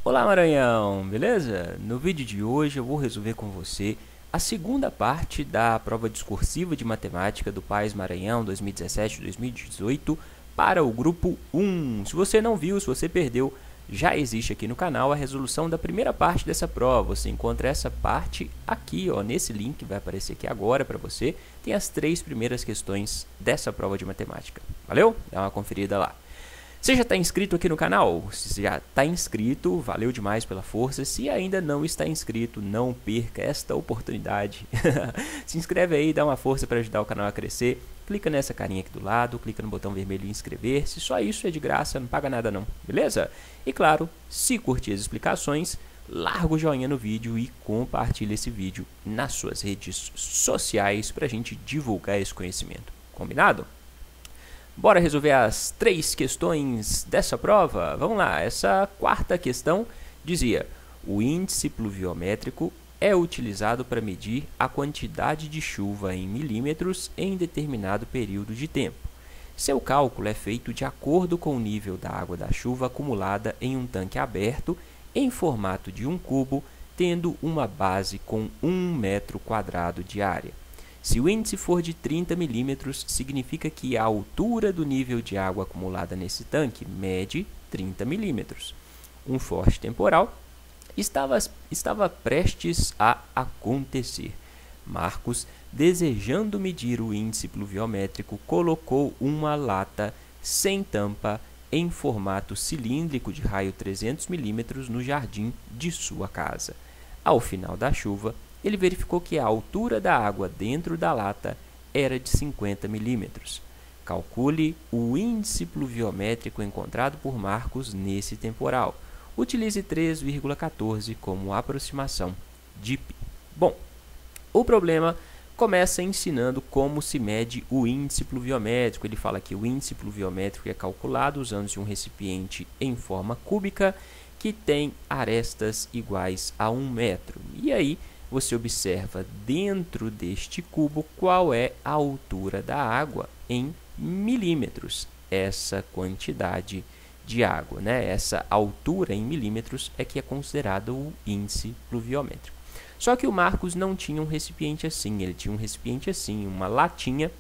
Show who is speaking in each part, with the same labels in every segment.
Speaker 1: Olá Maranhão, beleza? No vídeo de hoje eu vou resolver com você a segunda parte da prova discursiva de matemática do PAES Maranhão 2017-2018 para o grupo 1. Se você não viu, se você perdeu, já existe aqui no canal a resolução da primeira parte dessa prova. Você encontra essa parte aqui, ó, nesse link que vai aparecer aqui agora para você. Tem as 3 primeiras questões dessa prova de matemática. Valeu? Dá uma conferida lá. Você já está inscrito aqui no canal? Se já está inscrito, valeu demais pela força. Se ainda não está inscrito, não perca esta oportunidade. Se inscreve aí, dá uma força para ajudar o canal a crescer. Clica nessa carinha aqui do lado, clica no botão vermelho inscrever-se. Só isso é de graça, não paga nada não, beleza? E claro, se curtir as explicações, larga o joinha no vídeo e compartilha esse vídeo nas suas redes sociais para a gente divulgar esse conhecimento. Combinado? Bora resolver as 3 questões dessa prova? Vamos lá, essa quarta questão dizia: o índice pluviométrico é utilizado para medir a quantidade de chuva em milímetros em determinado período de tempo. Seu cálculo é feito de acordo com o nível da água da chuva acumulada em um tanque aberto em formato de um cubo, tendo uma base com 1 metro quadrado de área. Se o índice for de 30 milímetros, significa que a altura do nível de água acumulada nesse tanque mede 30 milímetros. Um forte temporal estava prestes a acontecer. Marcos, desejando medir o índice pluviométrico, colocou uma lata sem tampa em formato cilíndrico de raio 300 milímetros no jardim de sua casa. Ao final da chuva, ele verificou que a altura da água dentro da lata era de 50 milímetros. Calcule o índice pluviométrico encontrado por Marcos nesse temporal. Utilize 3,14 como aproximação de π. Bom, o problema começa ensinando como se mede o índice pluviométrico. Ele fala que o índice pluviométrico é calculado usando-se um recipiente em forma cúbica que tem arestas iguais a 1 metro. E aí, você observa dentro deste cubo qual é a altura da água em milímetros. Essa quantidade de água, né? Essa altura em milímetros é que é considerado o índice pluviométrico. Só que o Marcos não tinha um recipiente assim, ele tinha um recipiente assim, uma latinha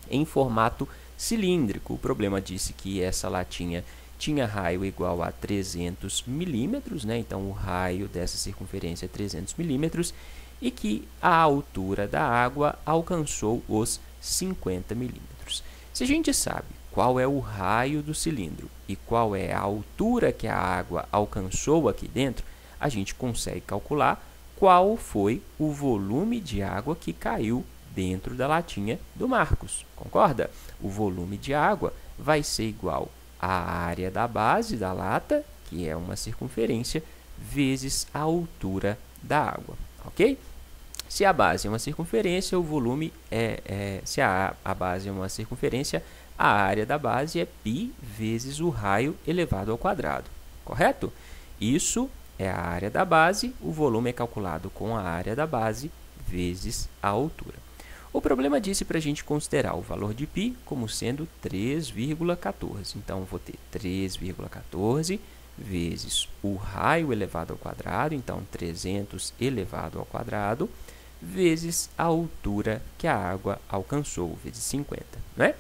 Speaker 1: em formato cilíndrico. O problema disse que essa latinha tinha raio igual a 300 milímetros, né? Então o raio dessa circunferência é 300 milímetros, e que a altura da água alcançou os 50 milímetros. Se a gente sabe qual é o raio do cilindro e qual é a altura que a água alcançou aqui dentro, a gente consegue calcular qual foi o volume de água que caiu dentro da latinha do Marcos. Concorda? O volume de água vai ser igual à área da base da lata, que é uma circunferência, vezes a altura da água, ok? Se a base é uma circunferência, o volume se a base é uma circunferência, a área da base é π vezes o raio elevado ao quadrado, correto? Isso é a área da base, o volume é calculado com a área da base vezes a altura. O problema disse para a gente considerar o valor de π como sendo 3,14. Então, vou ter 3,14 vezes o raio elevado ao quadrado, então 300 elevado ao quadrado, vezes a altura que a água alcançou, vezes 50, não é?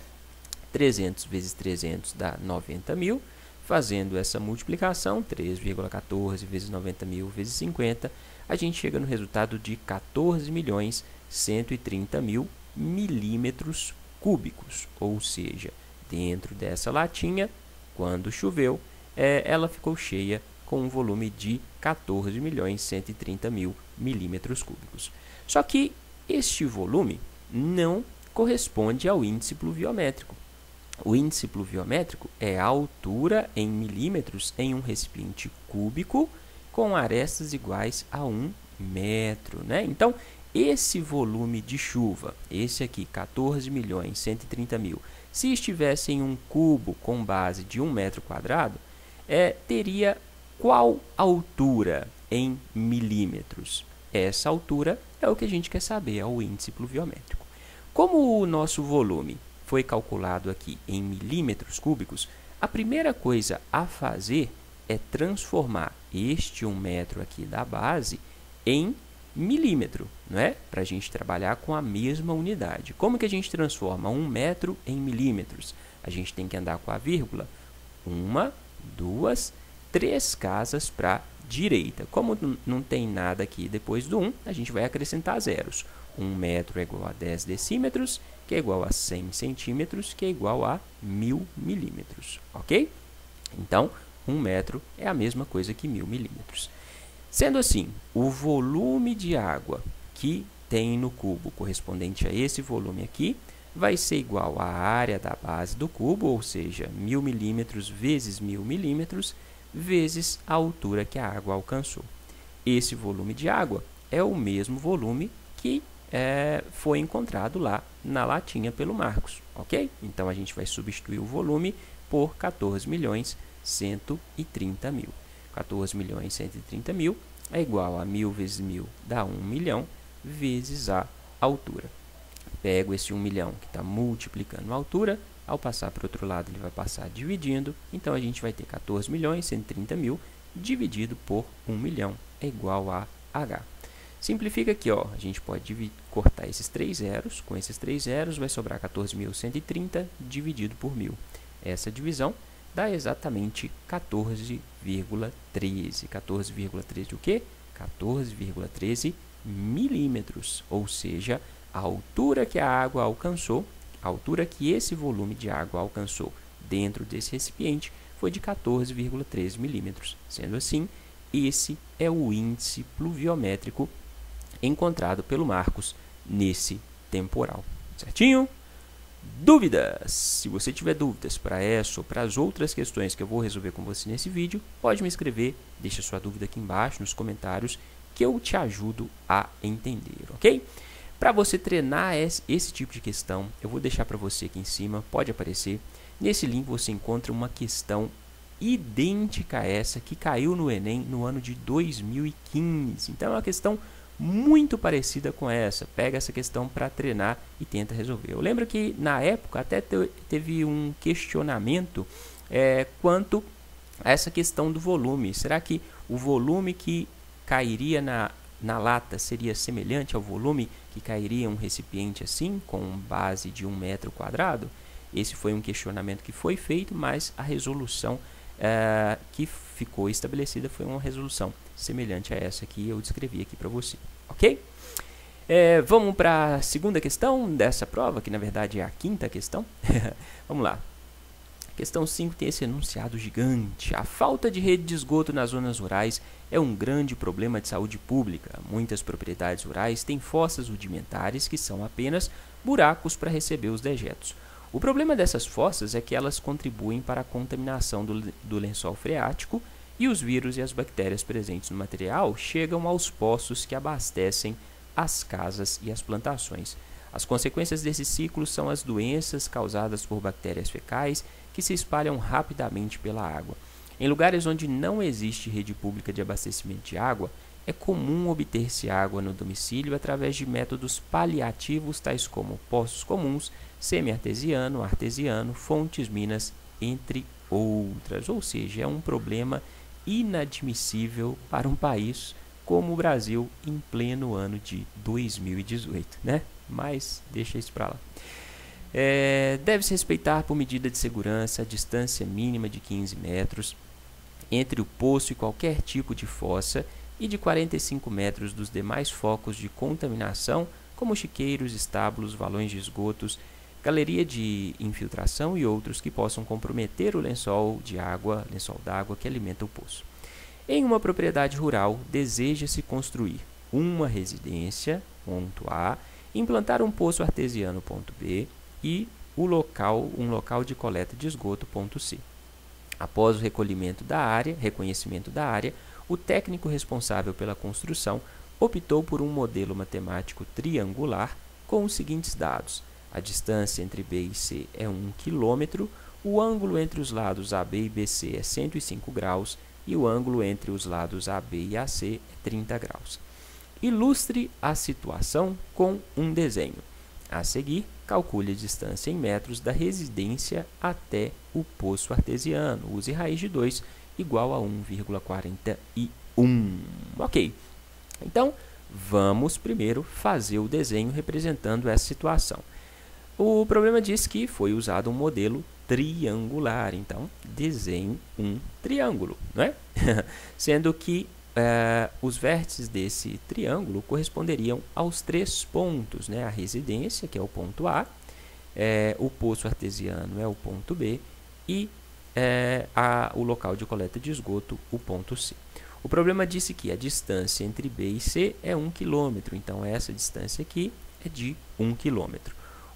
Speaker 1: 300 vezes 300 dá 90 mil. Fazendo essa multiplicação, 3,14 vezes 90 mil vezes 50, a gente chega no resultado de 14.130.000 milímetros cúbicos. Ou seja, dentro dessa latinha, quando choveu, ela ficou cheia com um volume de 14.130.000 milímetros cúbicos. Só que este volume não corresponde ao índice pluviométrico. O índice pluviométrico é a altura em milímetros em um recipiente cúbico com arestas iguais a 1 metro, né? Então, esse volume de chuva, esse aqui, 14.130.000, se estivesse em um cubo com base de 1 metro quadrado, teria qual altura em milímetros? Essa altura é o que a gente quer saber, é o índice pluviométrico. Como o nosso volume foi calculado aqui em milímetros cúbicos, a primeira coisa a fazer é transformar este 1 metro aqui da base em milímetro, não é? Para a gente trabalhar com a mesma unidade. Como que a gente transforma 1 metro em milímetros? A gente tem que andar com a vírgula 1, 2, 3 casas para a direita. Como não tem nada aqui depois do 1, a gente vai acrescentar zeros. 1 metro é igual a 10 decímetros, que é igual a 100 centímetros, que é igual a 1000 milímetros, ok? Então, 1 metro é a mesma coisa que 1000 milímetros. Sendo assim, o volume de água que tem no cubo correspondente a esse volume aqui vai ser igual à área da base do cubo, ou seja, 1000 milímetros vezes 1000 milímetros, vezes a altura que a água alcançou. Esse volume de água é o mesmo volume que foi encontrado lá na latinha pelo Marcos, ok? Então, a gente vai substituir o volume por 14.130.000. 14.130.000 é igual a 1000 vezes 1000 dá 1 milhão, vezes a altura. Pego esse 1 milhão que está multiplicando a altura, ao passar para o outro lado ele vai passar dividindo, então a gente vai ter 14.130.000 dividido por 1 milhão é igual a H. Simplifica aqui, ó, a gente pode cortar esses 3 zeros, com esses 3 zeros vai sobrar 14.130 dividido por 1000. Essa divisão dá exatamente 14,13. 14,13 o quê? 14,13 milímetros, ou seja, a altura que a água alcançou, a altura que esse volume de água alcançou dentro desse recipiente foi de 14,13 milímetros. Sendo assim, esse é o índice pluviométrico encontrado pelo Marcos nesse temporal. Certinho? Dúvidas? Se você tiver dúvidas para essa ou para as outras questões que eu vou resolver com você nesse vídeo, pode me escrever, deixa sua dúvida aqui embaixo nos comentários que eu te ajudo a entender, ok? Para você treinar esse tipo de questão, eu vou deixar para você aqui em cima, pode aparecer. Nesse link você encontra uma questão idêntica a essa que caiu no Enem no ano de 2015. Então é uma questão muito parecida com essa. Pega essa questão para treinar e tenta resolver. Eu lembro que na época até teve um questionamento quanto a essa questão do volume. Será que o volume que cairia na lata seria semelhante ao volume que cairia em um recipiente assim, com base de 1 metro quadrado? Esse foi um questionamento que foi feito, mas a resolução que ficou estabelecida foi uma resolução semelhante a essa que eu descrevi aqui para você, ok? Vamos para a segunda questão dessa prova, que na verdade é a quinta questão. Vamos lá. Questão 5 tem esse enunciado gigante. A falta de rede de esgoto nas zonas rurais é um grande problema de saúde pública. Muitas propriedades rurais têm fossas rudimentares que são apenas buracos para receber os dejetos. O problema dessas fossas é que elas contribuem para a contaminação do lençol freático e os vírus e as bactérias presentes no material chegam aos poços que abastecem as casas e as plantações. As consequências desse ciclo são as doenças causadas por bactérias fecais que se espalham rapidamente pela água. Em lugares onde não existe rede pública de abastecimento de água, é comum obter-se água no domicílio através de métodos paliativos tais como poços comuns, semi-artesiano, artesiano, fontes, minas, entre outras. Ou seja, é um problema inadmissível para um país como o Brasil em pleno ano de 2018, né? Mas deixa isso para lá. Deve-se respeitar por medida de segurança a distância mínima de 15 metros entre o poço e qualquer tipo de fossa e de 45 metros dos demais focos de contaminação, como chiqueiros, estábulos, valões de esgotos, galeria de infiltração e outros que possam comprometer o lençol d'água que alimenta o poço. Em uma propriedade rural, deseja-se construir uma residência, ponto A, implantar um poço artesiano, ponto B, e um local de coleta de esgoto, ponto C. Após o reconhecimento da área, o técnico responsável pela construção optou por um modelo matemático triangular com os seguintes dados. A distância entre B e C é 1 km, o ângulo entre os lados AB e BC é 105 graus e o ângulo entre os lados AB e AC é 30 graus. Ilustre a situação com um desenho. A seguir, calcule a distância em metros da residência até o poço artesiano. Use raiz de 2 igual a 1,41. Ok, então vamos primeiro fazer o desenho representando essa situação. O problema diz que foi usado um modelo triangular, então desenhe um triângulo, não é? Sendo que os vértices desse triângulo corresponderiam aos 3 pontos, né? A residência, que é o ponto A, o poço artesiano é o ponto B e o local de coleta de esgoto, o ponto C. O problema disse que a distância entre B e C é 1 km, então essa distância aqui é de 1 km.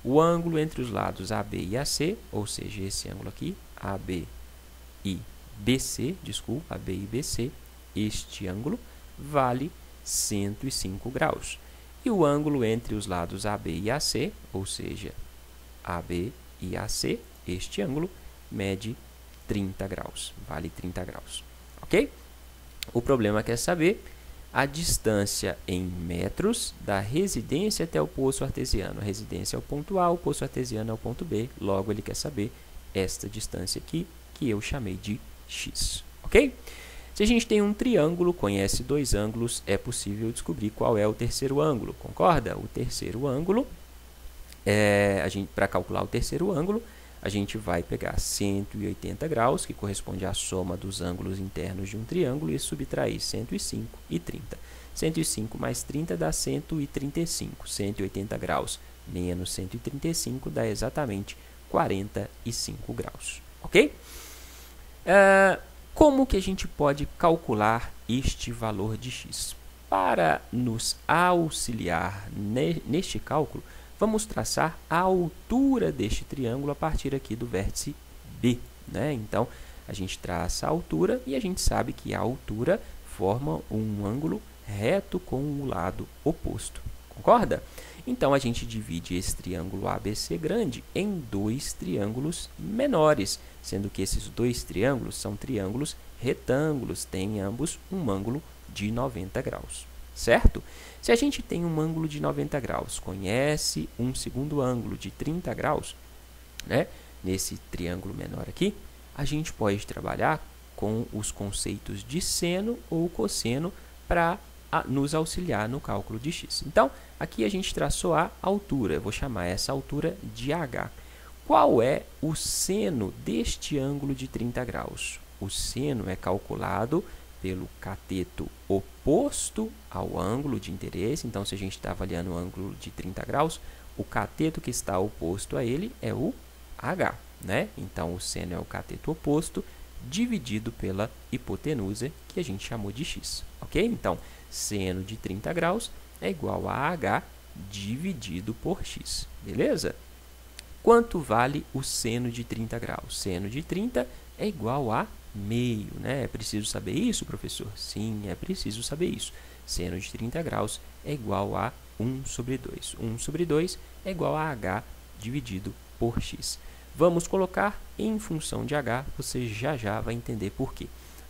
Speaker 1: O ângulo entre os lados AB e AC, ou seja, esse ângulo aqui, AB e BC, desculpa, AB e BC, este ângulo vale 105 graus. E o ângulo entre os lados AB e AC, ou seja, AB e AC, este ângulo mede 30 graus, vale 30 graus, ok? O problema quer saber a distância em metros da residência até o poço artesiano. A residência é o ponto A, o poço artesiano é o ponto B, logo ele quer saber esta distância aqui, que eu chamei de x, ok? Se a gente tem um triângulo, conhece 2 ângulos, é possível descobrir qual é o terceiro ângulo, concorda? O terceiro ângulo, para calcular o terceiro ângulo, a gente vai pegar 180 graus, que corresponde à soma dos ângulos internos de um triângulo, e subtrair 105 e 30. 105 mais 30 dá 135. 180 graus menos 135 dá exatamente 45 graus. Ok? Como que a gente pode calcular este valor de x? Para nos auxiliar neste cálculo, vamos traçar a altura deste triângulo a partir aqui do vértice B, né? Então, a gente traça a altura e a gente sabe que a altura forma um ângulo reto com o lado oposto. Concorda? Então, a gente divide esse triângulo ABC grande em 2 triângulos menores, sendo que esses 2 triângulos são triângulos retângulos, têm ambos um ângulo de 90 graus. Certo? Se a gente tem um ângulo de 90 graus, conhece um segundo ângulo de 30 graus, né? Nesse triângulo menor aqui, a gente pode trabalhar com os conceitos de seno ou cosseno para nos auxiliar no cálculo de x. Então, aqui a gente traçou a altura, eu vou chamar essa altura de h. Qual é o seno deste ângulo de 30 graus? O seno é calculado pelo cateto oposto ao ângulo de interesse. Então, se a gente está avaliando o ângulo de 30 graus, o cateto que está oposto a ele é o h, né? Então, o seno é o cateto oposto dividido pela hipotenusa, que a gente chamou de x, ok? Então, seno de 30 graus é igual a h dividido por x, beleza? Quanto vale o seno de 30 graus? Seno de 30 é igual a meio, né? É preciso saber isso, professor? Sim, é preciso saber isso. Seno de 30 graus é igual a 1 sobre 2. 1 sobre 2 é igual a h dividido por x. Vamos colocar em função de h, você já vai entender por quê.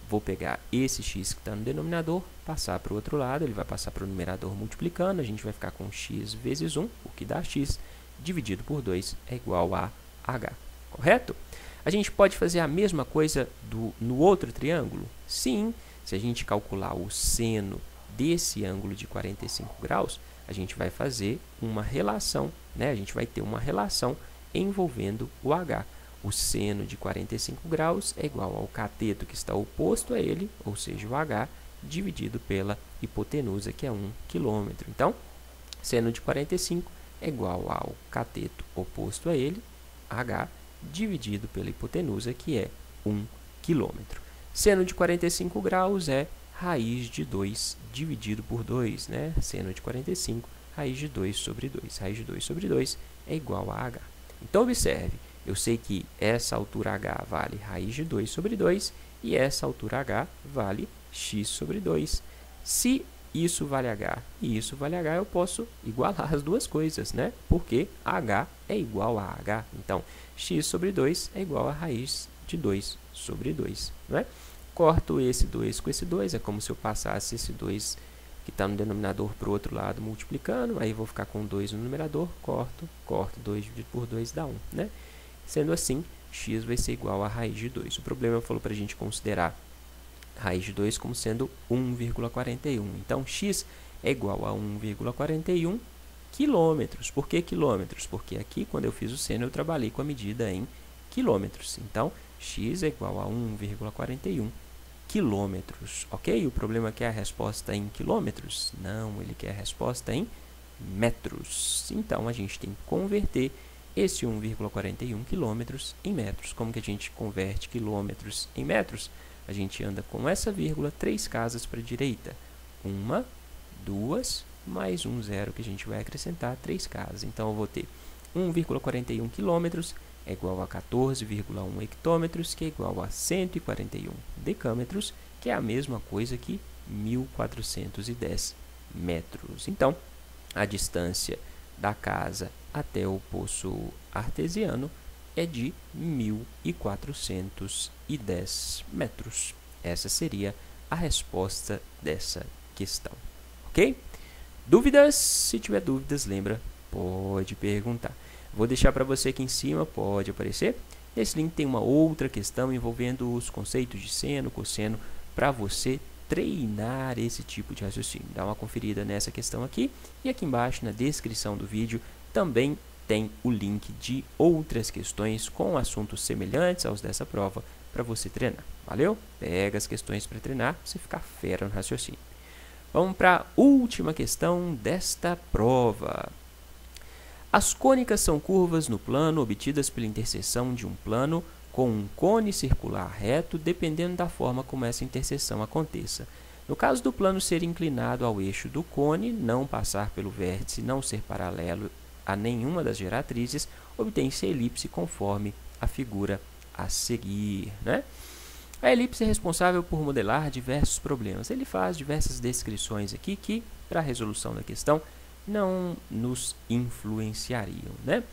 Speaker 1: Vou pegar esse x que está no denominador, passar para o outro lado, ele vai passar para o numerador multiplicando, a gente vai ficar com x vezes 1, o que dá x, dividido por 2 é igual a h, correto? A gente pode fazer a mesma coisa no outro triângulo? Sim, se a gente calcular o seno desse ângulo de 45 graus, a gente vai fazer uma relação, né? A gente vai ter uma relação envolvendo o h. O seno de 45 graus é igual ao cateto que está oposto a ele, ou seja, o h, dividido pela hipotenusa, que é 1 km. Então, seno de 45 é igual ao cateto oposto a ele, h, dividido pela hipotenusa, que é 1 km. Seno de 45 graus é raiz de 2 dividido por 2, né? Seno de 45, raiz de 2 sobre 2. Raiz de 2 sobre 2 é igual a h. Então, observe, eu sei que essa altura h vale raiz de 2 sobre 2 e essa altura h vale x sobre 2. Se isso vale h e isso vale h, eu posso igualar as duas coisas, né? Porque h é igual a h. Então, x sobre 2 é igual a raiz de 2 sobre 2, não é? Corto esse 2 com esse 2, é como se eu passasse esse 2 que está no denominador para o outro lado multiplicando, aí vou ficar com 2 no numerador, corto, 2 dividido por 2 dá 1, né? Sendo assim, x vai ser igual a raiz de 2. O problema falou para a gente considerar raiz de 2 como sendo 1,41. Então, x é igual a 1,41 quilômetros. Por que quilômetros? Porque aqui, quando eu fiz o seno, eu trabalhei com a medida em quilômetros. Então, x é igual a 1,41 quilômetros, ok? O problema é que a resposta é em quilômetros? Não, ele quer a resposta em metros. Então, a gente tem que converter esse 1,41 quilômetros em metros. Como que a gente converte quilômetros em metros? A gente anda com essa vírgula 3 casas para a direita. 1, 2, mais um zero que a gente vai acrescentar 3 casas. Então, eu vou ter 1,41 quilômetros é igual a 14,1 hectômetros, que é igual a 141 decâmetros, que é a mesma coisa que 1.410 metros. Então, a distância da casa até o poço artesiano é de 1.410 metros. Essa seria a resposta dessa questão, ok? Dúvidas? Se tiver dúvidas, lembra, pode perguntar. Vou deixar para você aqui em cima, pode aparecer. Nesse link tem uma outra questão envolvendo os conceitos de seno, cosseno, para você treinar esse tipo de raciocínio. Dá uma conferida nessa questão aqui. E aqui embaixo, na descrição do vídeo, também tem o link de outras questões com assuntos semelhantes aos dessa prova para você treinar. Valeu? Pega as questões para treinar, você ficar fera no raciocínio. Vamos para a última questão desta prova. As cônicas são curvas no plano obtidas pela interseção de um plano com um cone circular reto, dependendo da forma como essa interseção aconteça. No caso do plano ser inclinado ao eixo do cone, não passar pelo vértice, não ser paralelo a nenhuma das geratrizes, obtém-se a elipse conforme a figura a seguir, né? A elipse é responsável por modelar diversos problemas. Ele faz diversas descrições aqui que, para a resolução da questão, não nos influenciariam, né?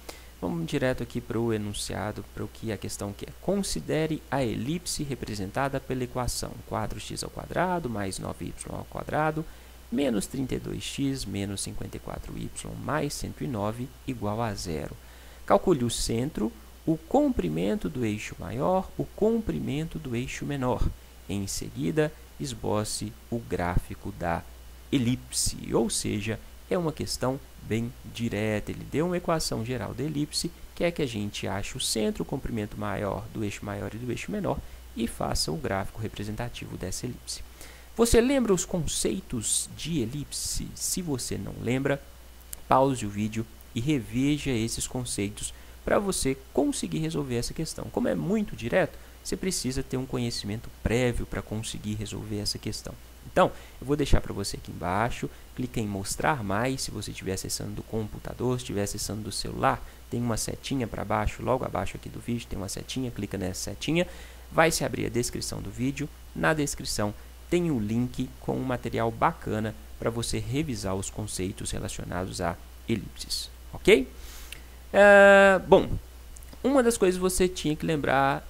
Speaker 1: Vamos direto aqui para o enunciado, para o que a questão quer. Considere a elipse representada pela equação 4x² mais 9y² menos 32x menos 54y mais 109 igual a 0. Calcule o centro, o comprimento do eixo maior, o comprimento do eixo menor. Em seguida, esboce o gráfico da elipse, ou seja, é uma questão bem direta. Ele deu uma equação geral da elipse, que é que a gente ache o centro, o comprimento maior do eixo maior e do eixo menor, e faça o gráfico representativo dessa elipse. Você lembra os conceitos de elipse? Se você não lembra, pause o vídeo e reveja esses conceitos para você conseguir resolver essa questão. Como é muito direto, você precisa ter um conhecimento prévio para conseguir resolver essa questão. Então, eu vou deixar para você aqui embaixo, clica em mostrar mais, se você estiver acessando do computador, se estiver acessando do celular, tem uma setinha para baixo, logo abaixo aqui do vídeo tem uma setinha, clica nessa setinha, vai se abrir a descrição do vídeo, na descrição tem um link com um material bacana para você revisar os conceitos relacionados a elipses, ok? Bom, uma das coisas que você tinha que lembrar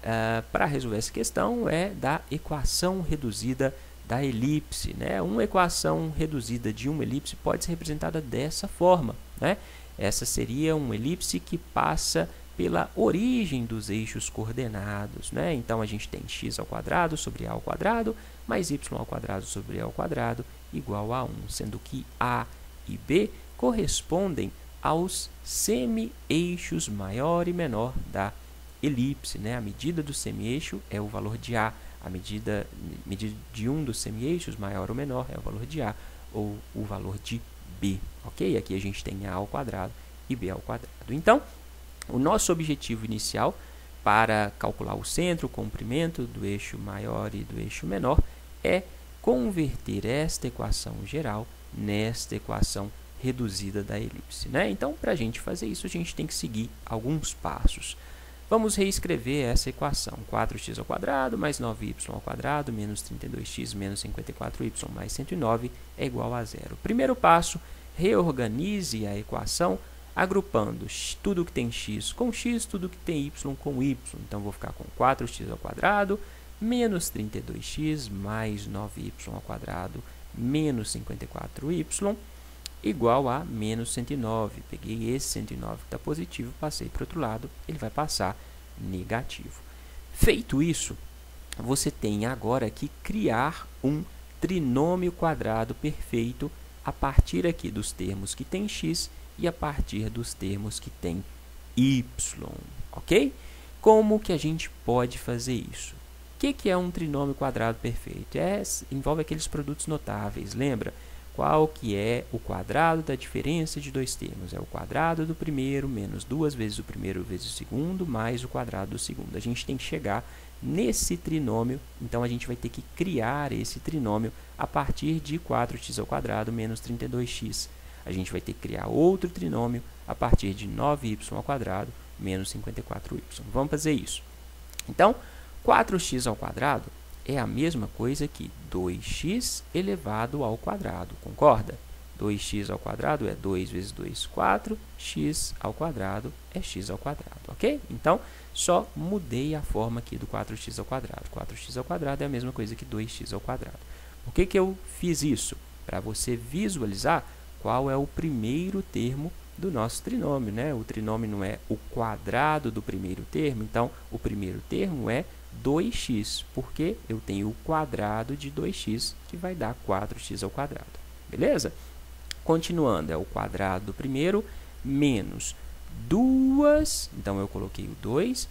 Speaker 1: para resolver essa questão é da equação reduzida da elipse, né? Uma equação reduzida de uma elipse pode ser representada dessa forma, né? Essa seria uma elipse que passa pela origem dos eixos coordenados, né? Então, a gente tem x² sobre a² mais y² sobre a² igual a 1, sendo que A e B correspondem aos semi-eixos maior e menor da elipse, né? A medida do semi-eixo é o valor de A, a medida de um dos semi-eixos, maior ou menor, é o valor de A ou o valor de B, ok? Aqui a gente tem A² e B². Então, o nosso objetivo inicial para calcular o centro, o comprimento do eixo maior e do eixo menor é converter esta equação geral nesta equação reduzida da elipse, né? Então, para a gente fazer isso, a gente tem que seguir alguns passos. Vamos reescrever essa equação. 4x² mais 9y² menos 32x menos 54y mais 109 é igual a 0. Primeiro passo, reorganize a equação agrupando tudo que tem x com x, tudo que tem y com y. Então, vou ficar com 4x² menos 32x mais 9y² menos 54y igual a menos 109. Peguei esse 109 que está positivo, passei para o outro lado, ele vai passar negativo. Feito isso, você tem agora que criar um trinômio quadrado perfeito a partir aqui dos termos que tem x e a partir dos termos que tem y, ok? Como que a gente pode fazer isso? O que é um trinômio quadrado perfeito? Envolve aqueles produtos notáveis, lembra? Qual que é o quadrado da diferença de dois termos? É o quadrado do primeiro menos 2 vezes o primeiro vezes o segundo, mais o quadrado do segundo. A gente tem que chegar nesse trinômio, então a gente vai ter que criar esse trinômio a partir de 4x² menos 32x. A gente vai ter que criar outro trinômio a partir de 9y² menos 54y. Vamos fazer isso. Então, 4x² é a mesma coisa que 2x elevado ao quadrado, concorda? 2x² é 2 vezes 2, 4, x² é x², ok? Então, só mudei a forma aqui do 4x². 4x² é a mesma coisa que 2x². Por que eu fiz isso? Para você visualizar qual é o primeiro termo do nosso trinômio, né? O trinômio não é o quadrado do primeiro termo, então o primeiro termo é 2x, porque eu tenho o quadrado de 2x, que vai dar 4x². Beleza? Continuando, é o quadrado do primeiro menos 2, então eu coloquei o 2,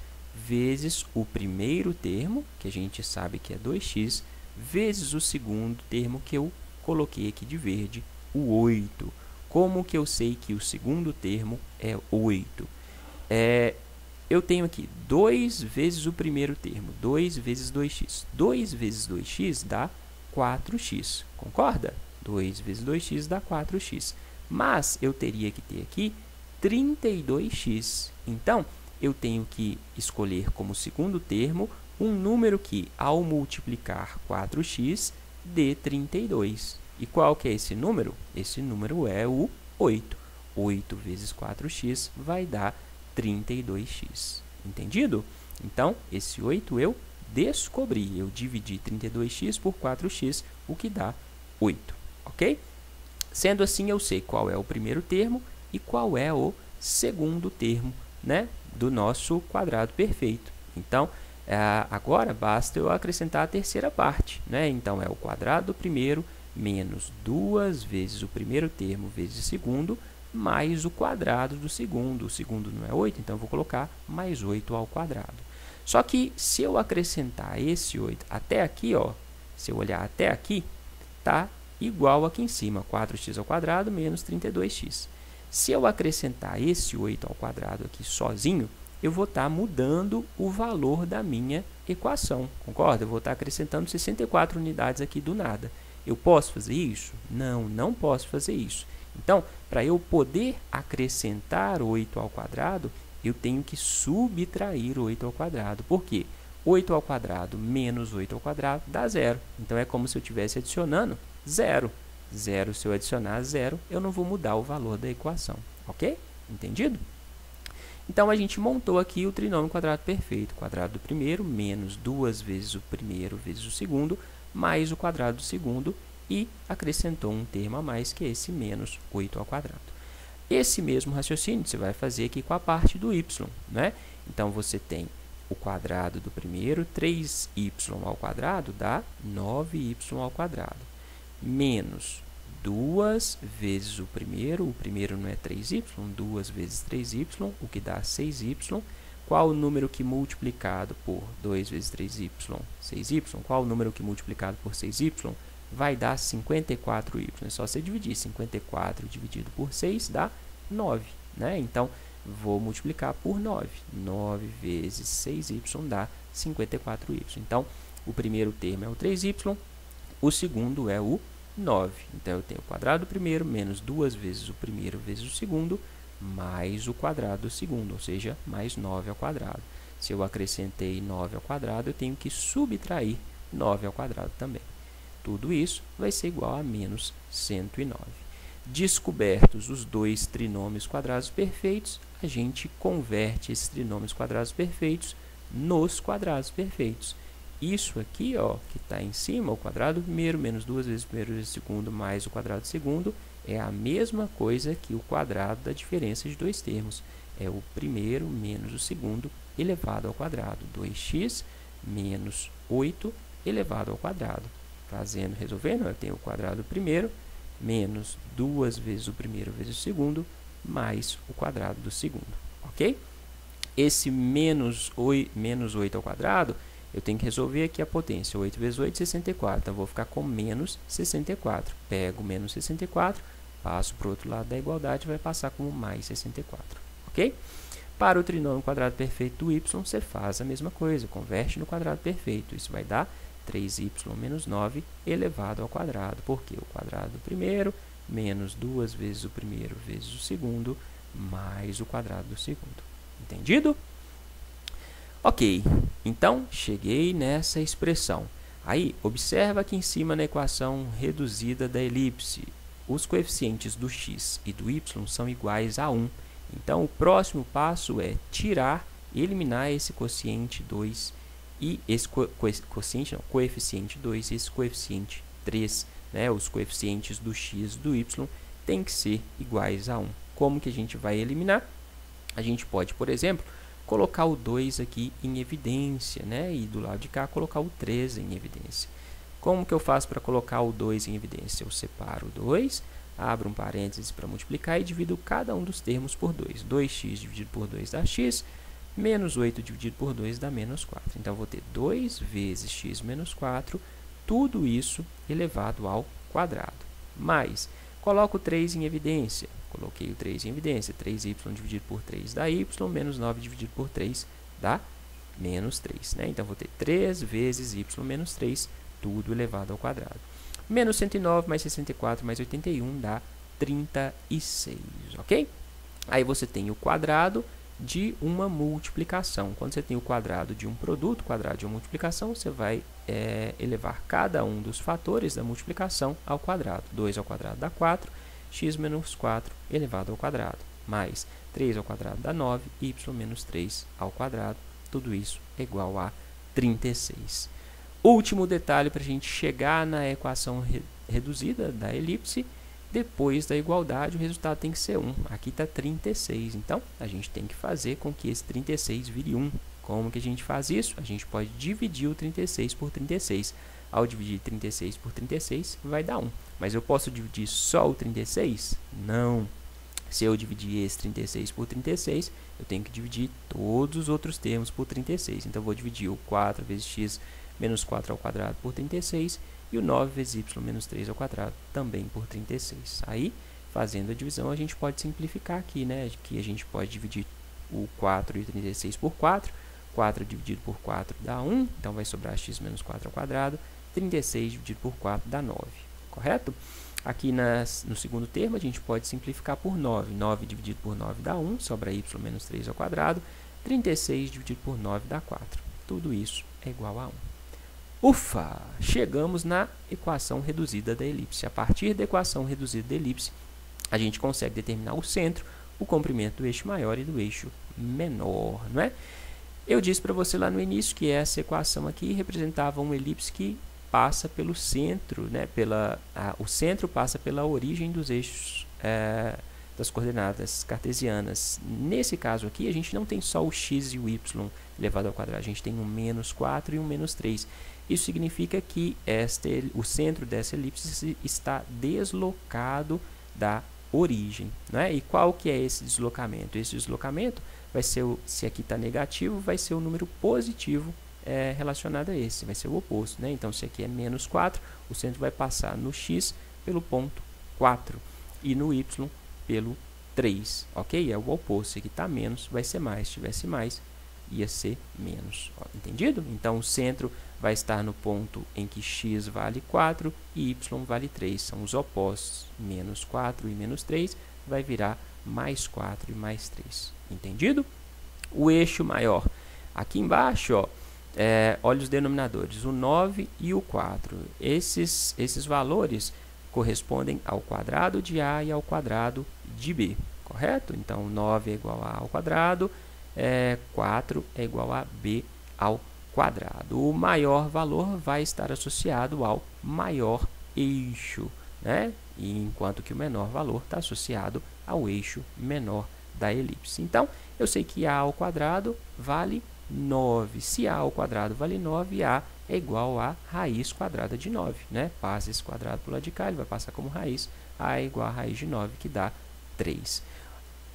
Speaker 1: vezes o primeiro termo, que a gente sabe que é 2x, vezes o segundo termo, que eu coloquei aqui de verde, o 8. Como que eu sei que o segundo termo é 8? Eu tenho aqui 2 vezes o primeiro termo, 2 vezes 2x. 2 vezes 2x dá 4x, concorda? 2 vezes 2x dá 4x. Mas eu teria que ter aqui 32x. Então, eu tenho que escolher como segundo termo um número que, ao multiplicar 4x, dê 32. E qual que é esse número? Esse número é o 8. 8 vezes 4x vai dar 32x. Entendido? Então, esse 8 eu descobri. Eu dividi 32x por 4x, o que dá 8. Ok? Sendo assim, eu sei qual é o primeiro termo e qual é o segundo termo, né, do nosso quadrado perfeito. Então, agora basta eu acrescentar a terceira parte, né? Então, é o quadrado do primeiro menos 2 vezes o primeiro termo vezes o segundo, mais o quadrado do segundo. O segundo não é 8, então eu vou colocar mais 8 ao quadrado. Só que se eu acrescentar esse 8 até aqui, ó, se eu olhar até aqui, tá igual aqui em cima, 4x² menos 32x. Se eu acrescentar esse 8 ao quadrado aqui sozinho, eu vou estar mudando o valor da minha equação, concorda? Eu vou estar acrescentando 64 unidades aqui do nada. Eu posso fazer isso? Não, não posso fazer isso. Então, para eu poder acrescentar 8 ao quadrado, eu tenho que subtrair 8 ao quadrado. Por quê? 8 ao quadrado menos 8 ao quadrado dá 0. Então, é como se eu estivesse adicionando 0. 0, se eu adicionar 0, eu não vou mudar o valor da equação. Ok? Entendido? Então, a gente montou aqui o trinômio quadrado perfeito. Quadrado do primeiro menos 2 vezes o primeiro vezes o segundo, mais o quadrado do segundo, e acrescentou um termo a mais, que é esse menos 8 ao quadrado. Esse mesmo raciocínio você vai fazer aqui com a parte do y, né? Então, você tem o quadrado do primeiro, 3y ao quadrado dá 9y ao quadrado, menos 2 vezes o primeiro não é 3y, 2 vezes 3y, o que dá 6y. Qual o número que multiplicado por 2 vezes 3y, 6y? Qual o número que multiplicado por 6y vai dar 54y? É só você dividir. 54 dividido por 6 dá 9, né? Então, vou multiplicar por 9. 9 vezes 6y dá 54y. Então, o primeiro termo é o 3y, o segundo é o 9. Então, eu tenho o quadrado do primeiro menos 2 vezes o primeiro vezes o segundo, mais o quadrado do segundo, ou seja, mais 9 ao quadrado. Se eu acrescentei 9 ao quadrado, eu tenho que subtrair 9 ao quadrado também. Tudo isso vai ser igual a menos 109. Descobertos os dois trinômios quadrados perfeitos, a gente converte esses trinômios quadrados perfeitos nos quadrados perfeitos. Isso aqui, ó, que está em cima, o quadrado do primeiro menos 2 vezes o primeiro vezes o segundo, mais o quadrado do segundo, é a mesma coisa que o quadrado da diferença de dois termos. É o primeiro menos o segundo elevado ao quadrado. 2x menos 8 elevado ao quadrado. Resolvendo, eu tenho o quadrado do primeiro, menos 2 vezes o primeiro vezes o segundo, mais o quadrado do segundo, ok? Esse menos 8 ao quadrado, eu tenho que resolver aqui a potência. 8 vezes 8, 64. Então, eu vou ficar com menos 64. Pego menos 64, passo para o outro lado da igualdade, vai passar como mais 64, ok? Para o trinômio quadrado perfeito do y, você faz a mesma coisa, converte no quadrado perfeito. Isso vai dar 3y menos 9 elevado ao quadrado, porque o quadrado do primeiro, menos 2 vezes o primeiro vezes o segundo, mais o quadrado do segundo. Entendido? Ok, então cheguei nessa expressão. Aí, observa aqui em cima na equação reduzida da elipse. Os coeficientes do x e do y são iguais a 1. Então, o próximo passo é tirar, eliminar esse quociente 2 e esse coeficiente 2 e esse coeficiente 3. Né? Os coeficientes do x e do y têm que ser iguais a 1. Como que a gente vai eliminar? A gente pode, por exemplo, colocar o 2 aqui em evidência, né? E do lado de cá colocar o 3 em evidência. Como que eu faço para colocar o 2 em evidência? Eu separo o 2, abro um parênteses para multiplicar e divido cada um dos termos por 2. 2x dividido por 2 dá x, menos 8 dividido por 2 dá menos 4. Então, eu vou ter 2 vezes x menos 4, tudo isso elevado ao quadrado. Mais, coloco o 3 em evidência. Coloquei o 3 em evidência. 3y dividido por 3 dá y, menos 9 dividido por 3 dá menos 3. Né? Então, vou ter 3 vezes y menos 3, tudo elevado ao quadrado. Menos 109 mais 64 mais 81 dá 36, ok? Aí você tem o quadrado de uma multiplicação. Quando você tem o quadrado de um produto, quadrado de uma multiplicação, você vai elevar cada um dos fatores da multiplicação ao quadrado. 2 ao quadrado dá 4, x menos 4 elevado ao quadrado, mais 3 ao quadrado dá 9, y menos 3 ao quadrado, tudo isso é igual a 36. Último detalhe para a gente chegar na equação reduzida da elipse, depois da igualdade o resultado tem que ser 1. Aqui está 36, então a gente tem que fazer com que esse 36 vire 1. Como que a gente faz isso? A gente pode dividir o 36 por 36. Ao dividir 36 por 36, vai dar 1. Mas eu posso dividir só o 36? Não. Se eu dividir esse 36 por 36, eu tenho que dividir todos os outros termos por 36. Então, eu vou dividir o 4 vezes x menos 4 ao quadrado por 36 e o 9 vezes y menos 3 ao quadrado também por 36. Aí, fazendo a divisão, a gente pode simplificar aqui, né? Que a gente pode dividir o 4 e o 36 por 4. 4 dividido por 4 dá 1, então vai sobrar x menos 4 ao quadrado. 36 dividido por 4 dá 9, correto? Aqui no segundo termo, a gente pode simplificar por 9. 9 dividido por 9 dá 1, sobra y menos 3 ao quadrado. 36 dividido por 9 dá 4. Tudo isso é igual a 1. Ufa! Chegamos na equação reduzida da elipse. A partir da equação reduzida da elipse, a gente consegue determinar o centro, o comprimento do eixo maior e do eixo menor, não é? Eu disse para você lá no início que essa equação aqui representava uma elipse que passa pelo centro, né? O centro passa pela origem dos eixos das coordenadas cartesianas. Nesse caso aqui, a gente não tem só o x e o y elevado ao quadrado, a gente tem um menos 4 e um menos 3. Isso significa que o centro dessa elipse está deslocado da origem, né? E qual que é esse deslocamento? Esse deslocamento vai ser, se aqui está negativo, vai ser o número positivo relacionado a esse, vai ser o oposto, né? Então, se aqui é menos 4, o centro vai passar no x pelo ponto 4 e no y pelo 3, ok? É o oposto, se aqui está menos, vai ser mais, se tivesse mais, ia ser menos, entendido? Então, o centro vai estar no ponto em que x vale 4 e y vale 3, são os opostos, menos 4 e menos 3 vai virar mais 4 e mais 3, entendido? O eixo maior, aqui embaixo, ó, olha os denominadores, o 9 e o 4, esses valores correspondem ao quadrado de A e ao quadrado de B, correto? Então, 9 é igual a A ao quadrado, 4 é igual a B ao quadrado. O maior valor vai estar associado ao maior eixo, né? E enquanto que o menor valor está associado ao eixo menor da elipse. Então, eu sei que A ao quadrado vale 9. Se A ao quadrado vale 9, A é igual a raiz quadrada de 9, né? Passa esse quadrado para o lado de cá, ele vai passar como raiz, a é igual a raiz de 9, que dá 3.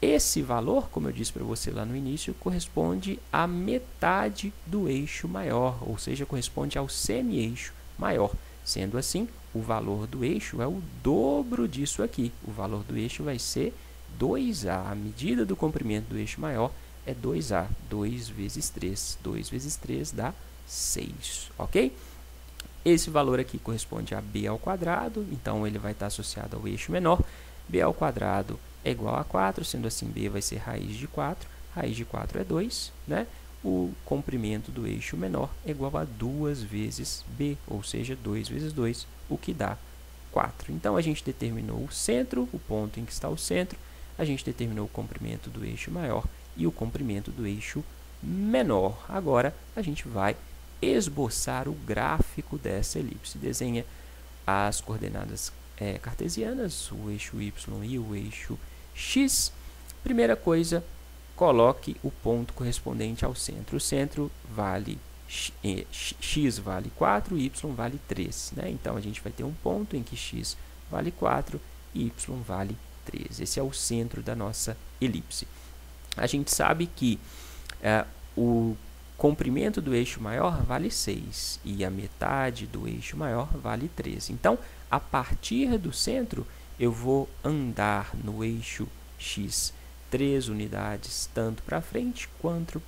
Speaker 1: Esse valor, como eu disse para você lá no início, corresponde à metade do eixo maior, ou seja, corresponde ao semi-eixo maior. Sendo assim, o valor do eixo é o dobro disso aqui. O valor do eixo vai ser 2A. A medida do comprimento do eixo maior é 2A. 2 vezes 3. 2 vezes 3 dá 6, ok? Esse valor aqui corresponde a b ao quadrado, então ele vai estar associado ao eixo menor. B ao quadrado é igual a 4, sendo assim, b vai ser raiz de 4. Raiz de 4 é 2, né? O comprimento do eixo menor é igual a 2 vezes b, ou seja, 2 vezes 2, o que dá 4. Então, a gente determinou o centro, o ponto em que está o centro, a gente determinou o comprimento do eixo maior e o comprimento do eixo menor. Agora, a gente vai esboçar o gráfico dessa elipse. Desenha as coordenadas cartesianas, o eixo y e o eixo x. Primeira coisa, coloque o ponto correspondente ao centro. O centro vale x vale 4, y vale 3. Né? Então, a gente vai ter um ponto em que x vale 4 e y vale 3. Esse é o centro da nossa elipse. A gente sabe que o comprimento do eixo maior vale 6 e a metade do eixo maior vale 3. Então, a partir do centro, eu vou andar no eixo x 3 unidades, tanto para frente quanto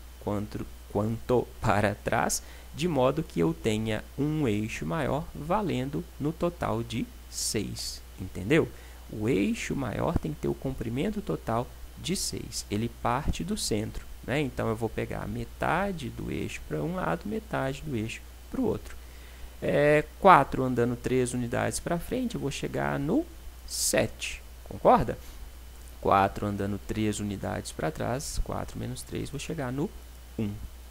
Speaker 1: para trás, de modo que eu tenha um eixo maior valendo no total de 6. Entendeu? O eixo maior tem que ter o comprimento total de 6. Ele parte do centro. Né? Então, eu vou pegar metade do eixo para um lado, metade do eixo para o outro. 4 andando 3 unidades para frente, eu vou chegar no 7. Concorda? 4 andando 3 unidades para trás, 4 menos 3, vou chegar no 1.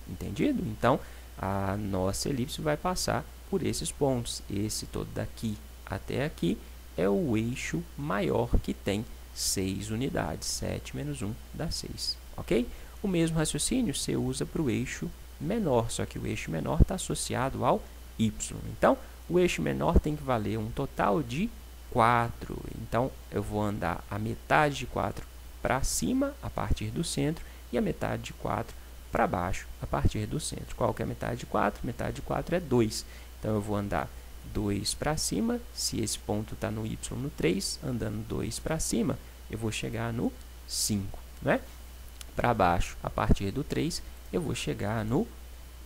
Speaker 1: Entendido? Então, a nossa elipse vai passar por esses pontos. Esse todo daqui até aqui é o eixo maior, que tem 6 unidades. 7 menos 1 dá 6. Ok? O mesmo raciocínio você usa para o eixo menor, só que o eixo menor está associado ao y. Então, o eixo menor tem que valer um total de 4. Então, eu vou andar a metade de 4 para cima, a partir do centro, e a metade de 4 para baixo, a partir do centro. Qual que é a metade de 4? Metade de 4 é 2. Então, eu vou andar 2 para cima. Se esse ponto está no y no 3, andando 2 para cima, eu vou chegar no 5. Né? Para baixo, a partir do 3, eu vou chegar no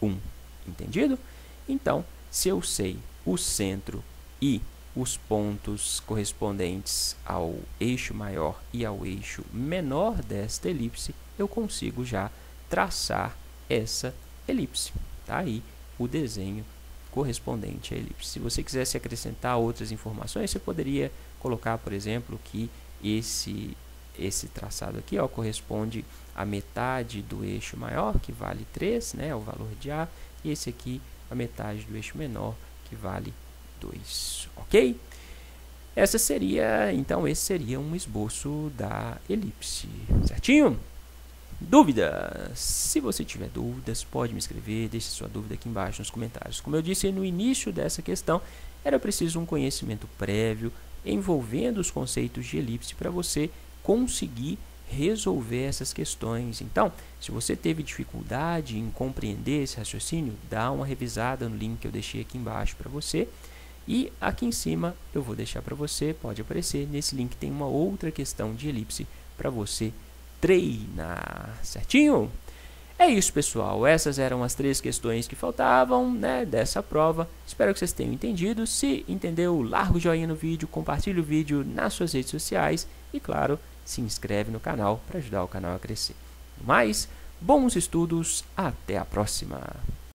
Speaker 1: 1. Entendido? Então, se eu sei o centro e os pontos correspondentes ao eixo maior e ao eixo menor desta elipse, eu consigo já traçar essa elipse. Tá aí o desenho correspondente à elipse. Se você quisesse acrescentar outras informações, você poderia colocar, por exemplo, que esse traçado aqui corresponde à metade do eixo maior, que vale 3, né, o valor de A, e esse aqui a metade do eixo menor, que vale 2, ok? Esse seria um esboço da elipse, certinho? Dúvidas? Se você tiver dúvidas, pode me escrever, deixe sua dúvida aqui embaixo nos comentários. Como eu disse no início dessa questão, era preciso um conhecimento prévio envolvendo os conceitos de elipse para você conseguir resolver essas questões. Então, se você teve dificuldade em compreender esse raciocínio, dá uma revisada no link que eu deixei aqui embaixo para você. E aqui em cima eu vou deixar para você, pode aparecer, nesse link tem uma outra questão de elipse para você treinar, certinho? É isso, pessoal. Essas eram as 3 questões que faltavam, né, dessa prova. Espero que vocês tenham entendido. Se entendeu, larga o joinha no vídeo, compartilha o vídeo nas suas redes sociais e, claro, se inscreve no canal para ajudar o canal a crescer. No mais, bons estudos, até a próxima!